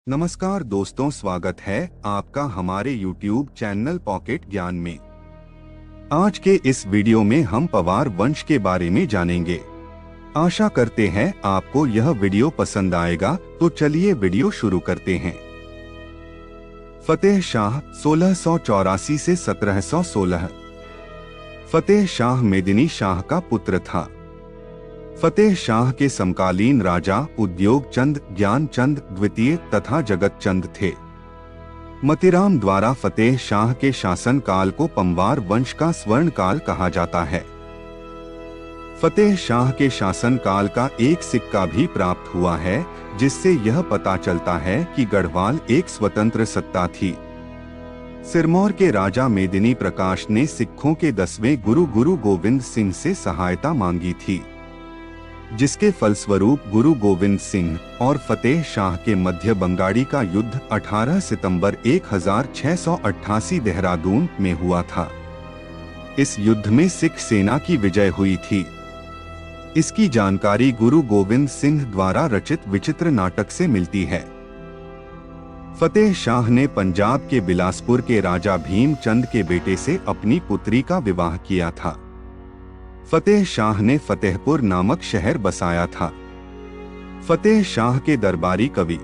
नमस्कार दोस्तों, स्वागत है आपका हमारे YouTube चैनल पॉकेट ज्ञान में। आज के इस वीडियो में हम पवार वंश के बारे में जानेंगे। आशा करते हैं आपको यह वीडियो पसंद आएगा, तो चलिए वीडियो शुरू करते हैं। फतेह शाह 1684 से 1716। फतेह शाह मेदिनी शाह का पुत्र था। फतेह शाह के समकालीन राजा उद्योग चंद, ज्ञान चंद द्वितीय तथा जगत चंद थे। मतीराम द्वारा फतेह शाह के शासन काल को पंवार वंश का स्वर्ण काल कहा जाता है। फतेह शाह के शासन काल का एक सिक्का भी प्राप्त हुआ है, जिससे यह पता चलता है कि गढ़वाल एक स्वतंत्र सत्ता थी। सिरमौर के राजा मेदिनी प्रकाश ने सिखों के 10वें गुरु गोविंद सिंह से सहायता मांगी थी, जिसके फलस्वरूप गुरु गोविंद सिंह और फतेह शाह के मध्य बंगाड़ी का युद्ध 18 सितंबर 1688 देहरादून में हुआ था। इस युद्ध में सिख सेना की विजय हुई थी। इसकी जानकारी गुरु गोविंद सिंह द्वारा रचित विचित्र नाटक से मिलती है। फतेह शाह ने पंजाब के बिलासपुर के राजा भीम चंद के बेटे से अपनी पुत्री का विवाह किया था। फतेह शाह ने फतेहपुर नामक शहर बसाया था। फतेह शाह के दरबारी कवि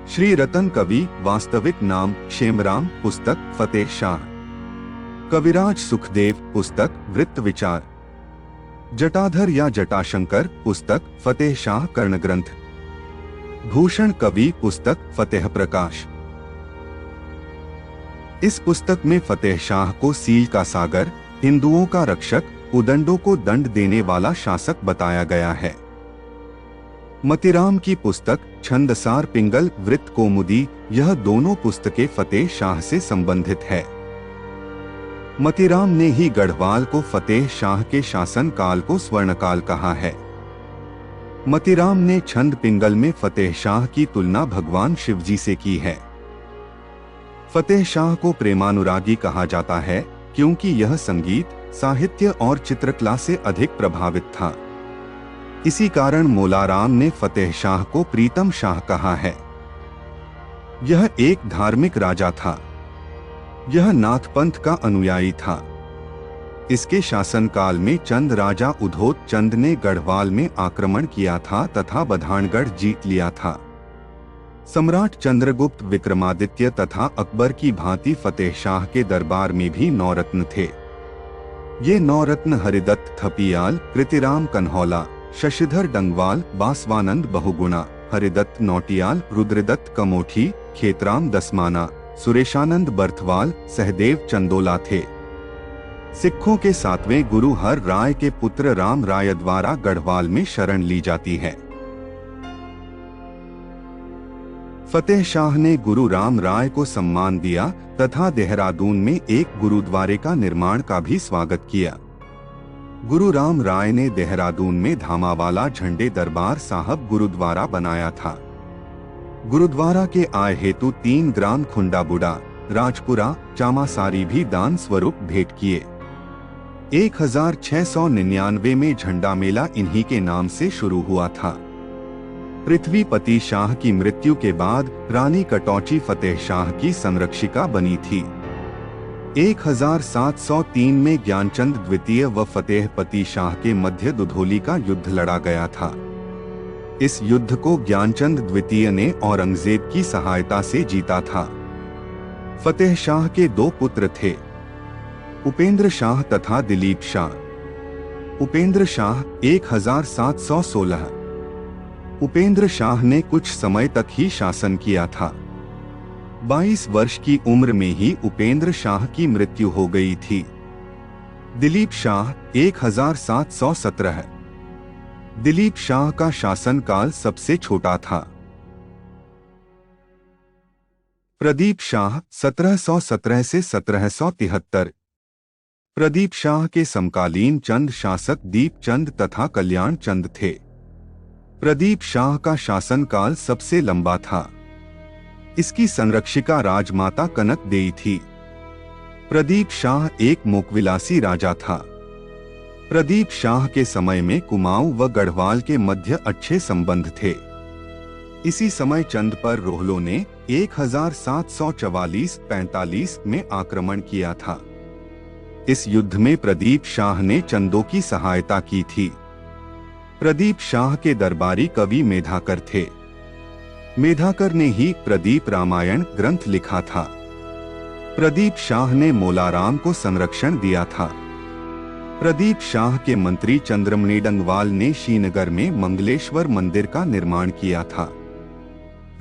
श्री रतन कवि, वास्तविक नाम क्षेमराम, पुस्तक फतेह शाह। कविराज सुखदेव, पुस्तक वृत्त विचार। जटाधर या जटाशंकर, पुस्तक फतेह शाह कर्ण ग्रंथ। भूषण कवि, पुस्तक फतेह प्रकाश। इस पुस्तक में फतेह शाह को सील का सागर, हिंदुओं का रक्षक, उदंडों को दंड देने वाला शासक बताया गया है। मतीराम की पुस्तक छंदसार पिंगल वृत्त कौमुदी, यह दोनों पुस्तकें फतेह शाह से संबंधित है। मतीराम ने ही गढ़वाल को फतेह शाह के शासन काल को स्वर्णकाल कहा है। मतीराम ने छंद पिंगल में फतेह शाह की तुलना भगवान शिवजी से की है। फतेह शाह को प्रेमानुरागी कहा जाता है, क्योंकि यह संगीत, साहित्य और चित्रकला से अधिक प्रभावित था। इसी कारण मोलाराम ने फतेह शाह को प्रीतम शाह कहा है। यह एक धार्मिक राजा था। यह नाथ पंथ का अनुयायी था। इसके शासनकाल में चंद राजा उधोत चंद ने गढ़वाल में आक्रमण किया था तथा बधानगढ़ जीत लिया था। सम्राट चंद्रगुप्त, विक्रमादित्य तथा अकबर की भांति फतेह शाह के दरबार में भी 9 रत्न थे। ये 9 रत्न हरिदत्त थपियाल, कृतिराम कन्हौला, शशिधर डंगवाल, बासवानंद बहुगुणा, हरिदत्त नौटियाल, रुद्रदत्त कमोठी, खेतराम दसमाना, सुरेशानंद बर्थवाल, सहदेव चंदोला थे। सिखों के 7वें गुरु हर राय के पुत्र राम राय द्वारा गढ़वाल में शरण ली जाती है। फतेह शाह ने गुरु राम राय को सम्मान दिया तथा देहरादून में एक गुरुद्वारे का निर्माण का भी स्वागत किया। गुरु राम राय ने देहरादून में धामावाला झंडे दरबार साहब गुरुद्वारा बनाया था। गुरुद्वारा के आय हेतु 3 ग्राम खुंडाबुड़ा, राजपुरा, चामासारी भी दान स्वरूप भेंट किए। 1699 में झंडा मेला इन्हीं के नाम से शुरू हुआ था। पृथ्वीपति शाह की मृत्यु के बाद रानी कटौची फतेह शाह की संरक्षिका बनी थी। 1703 में ज्ञानचंद द्वितीय व फतेहपति शाह के मध्य दुधौली का युद्ध लड़ा गया था। इस युद्ध को ज्ञानचंद द्वितीय ने औरंगजेब की सहायता से जीता था। फतेह शाह के 2 पुत्र थे, उपेंद्र शाह तथा दिलीप शाह। उपेंद्र शाह 1716। उपेंद्र शाह ने कुछ समय तक ही शासन किया था। 22 वर्ष की उम्र में ही उपेंद्र शाह की मृत्यु हो गई थी। दिलीप शाह 1717। दिलीप शाह का शासनकाल सबसे छोटा था। प्रदीप शाह 1717 से 1773। प्रदीप शाह के समकालीन चंद शासक दीप चंद तथा कल्याण चंद थे। प्रदीप शाह का शासनकाल सबसे लंबा था। इसकी संरक्षिका राजमाता कनक देई थी। प्रदीप शाह एक मोकविलासी राजा था। प्रदीप शाह के समय में कुमाऊं व गढ़वाल के मध्य अच्छे संबंध थे। इसी समय चंद पर रोहलों ने 1744-45 में आक्रमण किया था। इस युद्ध में प्रदीप शाह ने चंदों की सहायता की थी। प्रदीप शाह के दरबारी कवि मेधाकर थे। मेधाकर ने ही प्रदीप रामायण ग्रंथ लिखा था। प्रदीप शाह ने मोलाराम को संरक्षण दिया था। प्रदीप शाह के मंत्री चंद्रमणि डंगवाल ने श्रीनगर में मंगलेश्वर मंदिर का निर्माण किया था।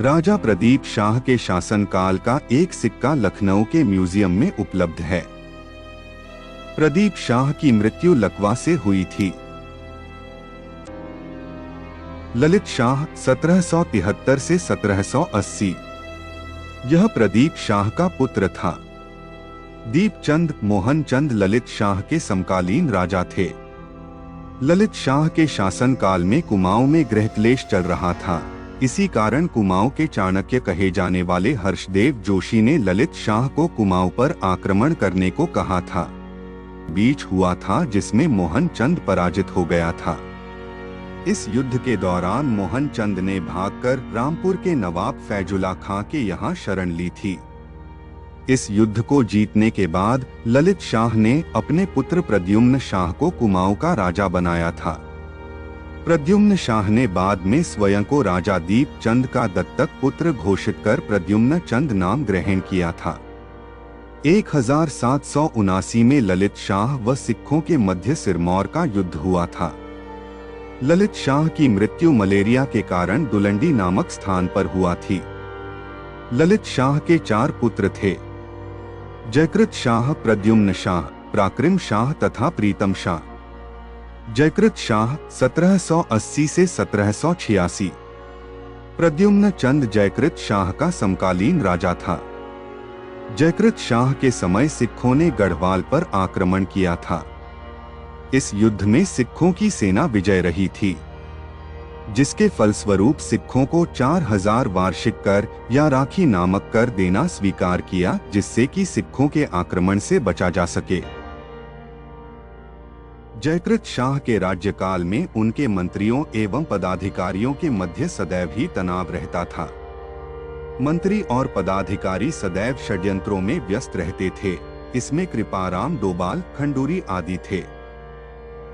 राजा प्रदीप शाह के शासनकाल का एक सिक्का लखनऊ के म्यूजियम में उपलब्ध है। प्रदीप शाह की मृत्यु लकवा से हुई थी। ललित शाह 1773 से 1780। यह प्रदीप शाह का पुत्र था। दीपचंद मोहन चंद ललित शाह के समकालीन राजा थे। ललित शाह के शासनकाल में कुमाऊं में गृहक्लेश चल रहा था। इसी कारण कुमाऊं के चाणक्य कहे जाने वाले हर्षदेव जोशी ने ललित शाह को कुमाऊं पर आक्रमण करने को कहा था। बीच हुआ था जिसमें मोहन चंद पराजित हो गया था। इस युद्ध के दौरान मोहन चंद ने भागकर रामपुर के नवाब फैजुल्ला खां के यहाँ शरण ली थी। इस युद्ध को जीतने के बाद ललित शाह ने अपने पुत्र प्रद्युम्न शाह को कुमाऊं का राजा बनाया था। प्रद्युम्न शाह ने बाद में स्वयं को राजा दीपचंद का दत्तक पुत्र घोषित कर प्रद्युम्न चंद नाम ग्रहण किया था। 1779 में ललित शाह व सिखों के मध्य सिरमौर का युद्ध हुआ था। ललित शाह की मृत्यु मलेरिया के कारण दुलंडी नामक स्थान पर हुआ थी। ललित शाह के 4 पुत्र थे, जयकृत शाह, प्रद्युम्न शाह, प्राक्रिम शाह तथा प्रीतम शाह। जयकृत शाह 1780 से 1786। प्रद्युम्न चंद जयकृत शाह का समकालीन राजा था। जयकृत शाह के समय सिखों ने गढ़वाल पर आक्रमण किया था। इस युद्ध में सिखों की सेना विजय रही थी, जिसके फलस्वरूप सिखों को 4000 वार्षिक कर या राखी नामक कर देना स्वीकार किया, जिससे कि सिखों के आक्रमण से बचा जा सके। जयकृत शाह के राज्यकाल में उनके मंत्रियों एवं पदाधिकारियों के मध्य सदैव ही तनाव रहता था। मंत्री और पदाधिकारी सदैव षड्यंत्रों में व्यस्त रहते थे। इसमें कृपाराम डोभाल, खंडूरी आदि थे।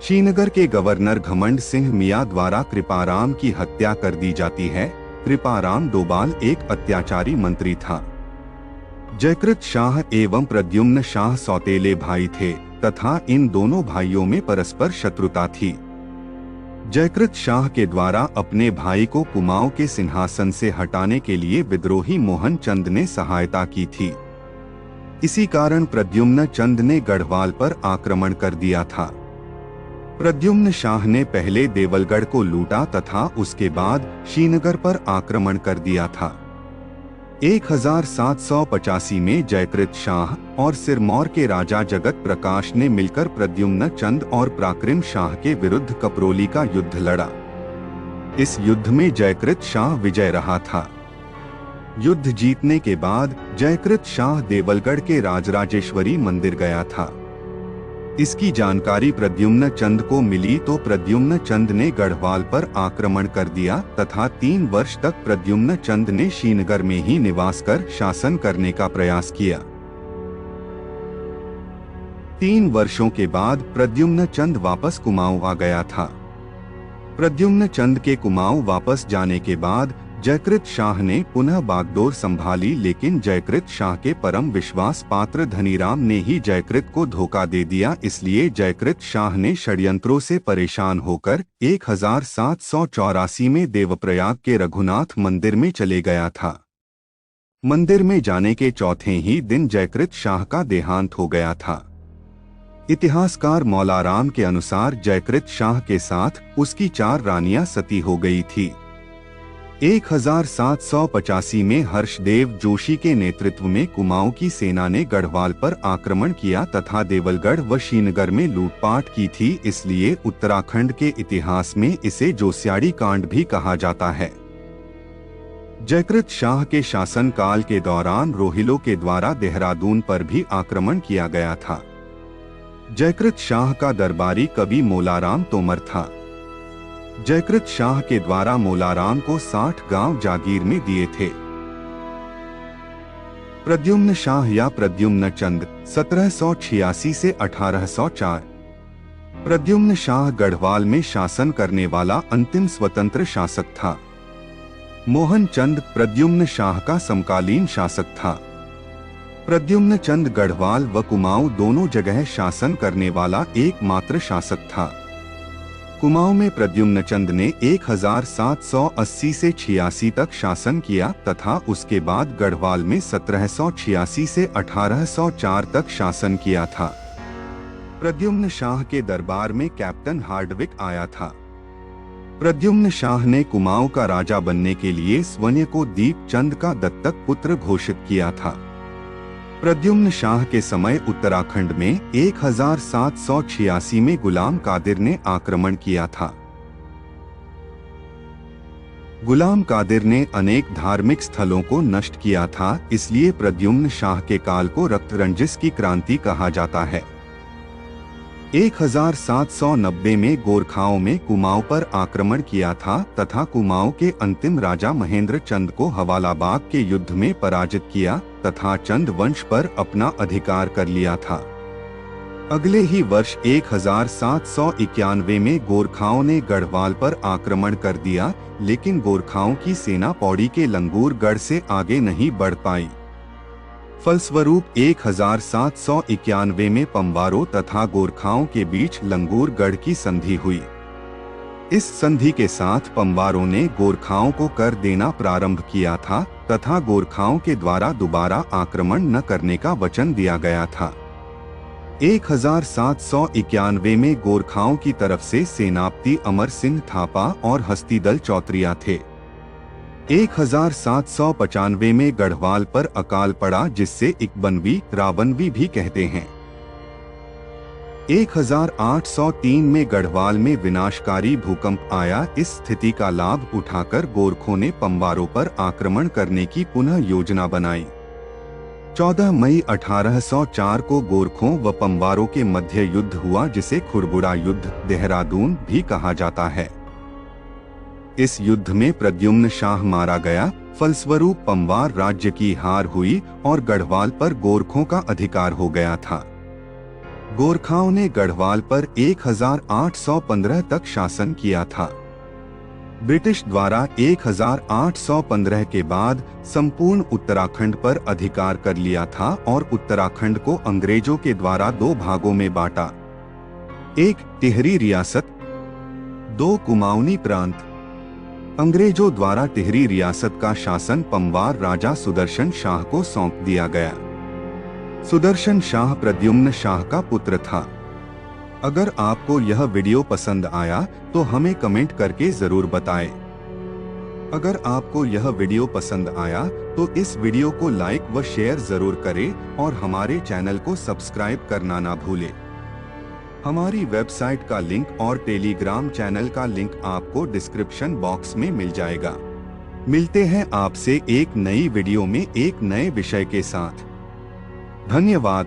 श्रीनगर के गवर्नर घमंड सिंह मियां द्वारा कृपाराम की हत्या कर दी जाती है। कृपाराम डोभाल एक अत्याचारी मंत्री था। जयकृत शाह एवं प्रद्युम्न शाह सौतेले भाई थे तथा इन दोनों भाइयों में परस्पर शत्रुता थी। जयकृत शाह के द्वारा अपने भाई को कुमाऊं के सिंहासन से हटाने के लिए विद्रोही मोहन चंद ने सहायता की थी। इसी कारण प्रद्युम्न चंद ने गढ़वाल पर आक्रमण कर दिया था। प्रद्युम्न शाह ने पहले देवलगढ़ को लूटा तथा उसके बाद श्रीनगर पर आक्रमण कर दिया था। 1785 में जयकृत शाह और सिरमौर के राजा जगत प्रकाश ने मिलकर प्रद्युम्न चंद और प्राक्रिम शाह के विरुद्ध कपरोली का युद्ध लड़ा। इस युद्ध में जयकृत शाह विजय रहा था। युद्ध जीतने के बाद जयकृत शाह देवलगढ़ के राजराजेश्वरी मंदिर गया था। इसकी जानकारी प्रद्युम्न चंद को मिली तो प्रद्युम्न चंद ने गढ़वाल पर आक्रमण कर दिया तथा 3 वर्ष तक प्रद्युम्न चंद ने श्रीनगर में ही निवास कर शासन करने का प्रयास किया। 3 वर्षों के बाद प्रद्युम्न चंद वापस कुमाऊं आ गया था। प्रद्युम्न चंद के कुमाऊं वापस जाने के बाद जयकृत शाह ने पुनः बागडोर संभाली, लेकिन जयकृत शाह के परम विश्वास पात्र धनीराम ने ही जयकृत को धोखा दे दिया। इसलिए जयकृत शाह ने षड्यंत्रों से परेशान होकर 1784 में देवप्रयाग के रघुनाथ मंदिर में चले गया था। मंदिर में जाने के चौथे ही दिन जयकृत शाह का देहांत हो गया था। इतिहासकार मौलाराम के अनुसार जयकृत शाह के साथ उसकी 4 रानियां सती हो गई थी। 1785 में हर्षदेव जोशी के नेतृत्व में कुमाऊं की सेना ने गढ़वाल पर आक्रमण किया तथा देवलगढ़ व श्रीनगर में लूटपाट की थी। इसलिए उत्तराखंड के इतिहास में इसे जोस्याड़ी कांड भी कहा जाता है। जयकृत शाह के शासनकाल के दौरान रोहिलों के द्वारा देहरादून पर भी आक्रमण किया गया था। जयकृत शाह का दरबारी कवि मोलाराम तोमर था। जयकृत शाह के द्वारा मोलाराम को 60 गांव जागीर में दिए थे। प्रद्युम्न शाह या प्रद्युम्न चंद 1786 से 1804। प्रद्युम्न शाह गढ़वाल में शासन करने वाला अंतिम स्वतंत्र शासक था। मोहन चंद प्रद्युम्न शाह का समकालीन शासक था। प्रद्युम्न चंद गढ़वाल व कुमाऊं दोनों जगह शासन करने वाला एकमात्र शासक था। कुमाऊं में प्रद्युम्न चंद ने 1780 से 86 तक शासन किया तथा उसके बाद गढ़वाल में 1786 से 1804 तक शासन किया था। प्रद्युम्न शाह के दरबार में कैप्टन हार्डविक आया था। प्रद्युम्न शाह ने कुमाऊं का राजा बनने के लिए स्वयं को दीप चंद का दत्तक पुत्र घोषित किया था। प्रद्युम्न शाह के समय उत्तराखंड में 1786 में गुलाम कादिर ने आक्रमण किया था। गुलाम कादिर ने अनेक धार्मिक स्थलों को नष्ट किया था, इसलिए प्रद्युम्न शाह के काल को रक्तरंजिस की क्रांति कहा जाता है। 1790 में गोरखाओं में कुमाऊं पर आक्रमण किया था तथा कुमाऊं के अंतिम राजा महेंद्र चंद को हवालाबाग के युद्ध में पराजित किया तथा चंद वंश पर अपना अधिकार कर लिया था। अगले ही वर्ष 1791 में गोरखाओं ने गढ़वाल पर आक्रमण कर दिया, लेकिन गोरखाओं की सेना पौड़ी के लंगूरगढ़ से आगे नहीं बढ़ पाई। फलस्वरूप 1791 में पंवारों तथा गोरखाओं के बीच लंगूरगढ़ की संधि हुई। इस संधि के साथ पंवारों ने गोरखाओं को कर देना प्रारंभ किया था तथा गोरखाओं के द्वारा दोबारा आक्रमण न करने का वचन दिया गया था। 1791 में गोरखाओं की तरफ से सेनापति अमर सिंह थापा और हस्तीदल चौतरिया थे। 1795 में गढ़वाल पर अकाल पड़ा, जिससे इकबनवी रावणवी भी कहते हैं। 1803 में गढ़वाल में विनाशकारी भूकंप आया। इस स्थिति का लाभ उठाकर गोरखों ने पंवारों पर आक्रमण करने की पुनः योजना बनाई। 14 मई 1804 को गोरखों व पंवारों के मध्य युद्ध हुआ, जिसे खुड़बुड़ा युद्ध देहरादून भी कहा जाता है। इस युद्ध में प्रद्युम्न शाह मारा गया। फलस्वरूप पंवार राज्य की हार हुई और गढ़वाल पर गोरखों का अधिकार हो गया था। गोरखाओं ने गढ़वाल पर 1815 तक शासन किया था। ब्रिटिश द्वारा 1815 के बाद संपूर्ण उत्तराखंड पर अधिकार कर लिया था और उत्तराखंड को अंग्रेजों के द्वारा 2 भागों में बांटा। 1 टिहरी रियासत, 2 कुमाऊनी प्रांत। अंग्रेजों द्वारा टिहरी रियासत का शासन पंवार राजा सुदर्शन शाह को सौंप दिया गया। सुदर्शन शाह प्रद्युम्न शाह का पुत्र था। अगर आपको यह वीडियो पसंद आया तो हमें कमेंट करके जरूर बताएं। अगर आपको यह वीडियो पसंद आया तो इस वीडियो को लाइक व शेयर जरूर करें और हमारे चैनल को सब्सक्राइब करना ना भूलें। हमारी वेबसाइट का लिंक और टेलीग्राम चैनल का लिंक आपको डिस्क्रिप्शन बॉक्स में मिल जाएगा। मिलते हैं आपसे एक नई वीडियो में एक नए विषय के साथ। धन्यवाद।